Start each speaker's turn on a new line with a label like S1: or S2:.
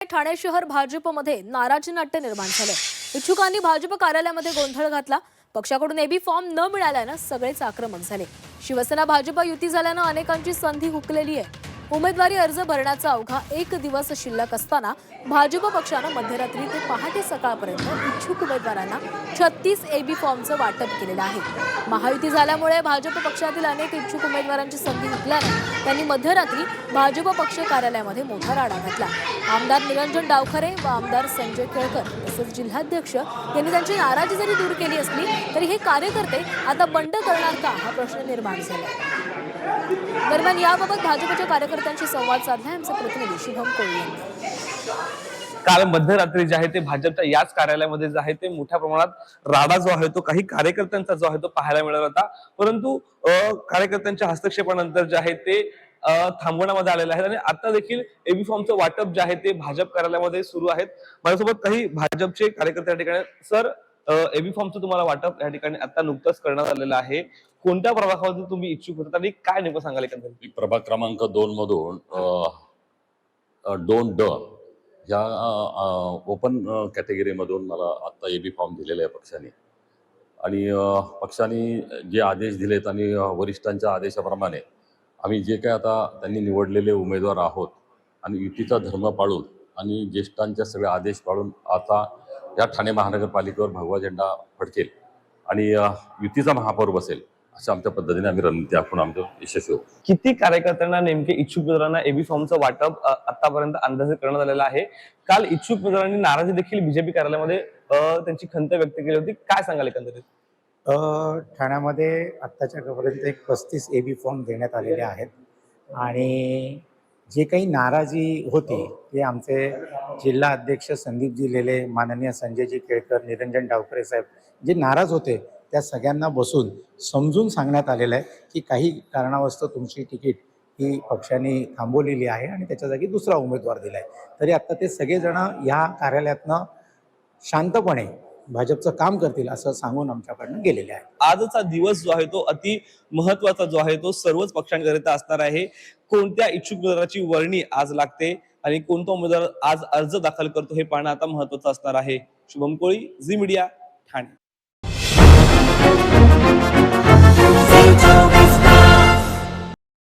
S1: ठाणे शहर भाजपमध्ये नाराजी नाट्य निर्माण झाले। इच्छुकांनी भाजप कार्यालयामध्ये गोंधळ घातला। पक्षाकडून एबी फॉर्म न मिळाल्याने सगळेच आक्रमक झाले। शिवसेना भाजप युती झाल्याने अनेकांची संधी हुकलेली आहे। उमेदवारी अर्ज भरण्याचा अवघा एक दिवस शिल्लक असताना भाजप पक्षाने मध्यरात्री ते पहाटे सकाळपर्यंत इच्छुक उमेदवारांना 36 एबी फॉर्मचं वाटप केलेलं आहे। महायुती झाल्यामुळे भाजप पक्षातील अनेक इच्छुक उमेदवारांची संधी हुकल्याने त्यांनी मध्यरात्री भाजप पक्ष कार्यालयामध्ये मोठा राडा घातला। आमदार निरंजन डावखरे व आमदार संजय केळकर तसेच जिल्हाध्यक्ष यांनी त्यांची नाराजी जरी दूर केली असली तरी हे कार्यकर्ते आता बंड करणार का हा प्रश्न निर्माण झाला। दरम्यान याबाबत भाजपच्या कार्यकर्त्यांशी संवाद साधला आमचे प्रतिनिधी शुभम कोळी यांनी।
S2: काल मध्यरात्री जे आहे ते भाजपच्या याच कार्यालयामध्ये जे आहे ते मोठ्या प्रमाणात राडा जो आहे तो काही कार्यकर्त्यांचा जो आहे तो पाहायला मिळाला होता। परंतु कार्यकर्त्यांच्या हस्तक्षेपानंतर जे आहे ते थांबवण्यामध्ये आलेले आहेत आणि आता देखील एबी फॉर्मचं वाटप जे आहे ते भाजप कार्यालयामध्ये सुरू आहेत। माझ्यासोबत काही भाजपचे कार्यकर्ते या ठिकाणी सर एबी फॉर्मचं तुम्हाला वाटप या ठिकाणी आता नुकतंच करण्यात आलेलं आहे। कोणत्या प्रभागामध्ये तुम्ही इच्छुक होता आणि काय नेमकं सांगाल एकंदरीत?
S3: प्रभाग क्रमांक 2 मधून 2D या ओपन कॅटेगरीमधून मला आता एबी फॉर्म दिलेला आहे पक्षाने आणि पक्षाने जे आदेश दिलेत आणि वरिष्ठांच्या आदेशाप्रमाणे आम्ही जे काय आता त्यांनी निवडलेले उमेदवार आहोत आणि युतीचा धर्म पाळून आणि ज्येष्ठांचे सगळे आदेश पाळून आता या ठाणे महानगरपालिकेवर भगवा झेंडा फडकेल आणि युतीचा महापौर बसेल अशा आमच्या पद्धतीने आम्ही रणनीती आखून आमचं यशस्वी होऊ।
S2: किती कार्यकर्त्यांना नेमके इच्छुक उमेदवारांना एबी फॉर्मचं वाटप आतापर्यंत अंदाजे करण्यात आलेलं आहे? काल इच्छुक उमेदवारांनी नाराजी देखील बीजेपी कार्यालयामध्ये त्यांची खंत व्यक्त केली होती, काय सांगाल एकंदरीत?
S4: ठाण्यामध्ये आत्ताच्यापर्यंत एक 35 एबी फॉर्म देण्यात आलेले आहेत आणि जे काही नाराजी होती ते आमचे जिल्हा अध्यक्ष संदीपजी लेले, माननीय संजयजी केळकर, निरंजन डावखरे साहेब जे नाराज होते त्या सगळ्यांना बसून समजून सांगण्यात आलेलं आहे की काही कारणावस्तव तुमची तिकीट ही पक्षाने थांबवलेली आहे आणि त्याच्या जागी दुसरा उमेदवार दिला आहे। तरी आता ते सगळेजण या कार्यालयातनं शांतपणे भाजपचं काम करतील असं सांगून आमच्याकडनं गेलेले आहे।
S2: आजचा दिवस जो आहे तो अति महत्वाचा जो आहे तो सर्वच पक्षांकरिता असणार आहे। कोणत्या इच्छुक उमेदवाराची वर्णी आज लागते आणि कोणता उमेदवार आज अर्ज दाखल करतो हे पाहणं आता महत्वाचं असणार आहे। शुभम कोळी, झी मीडिया, ठाणे।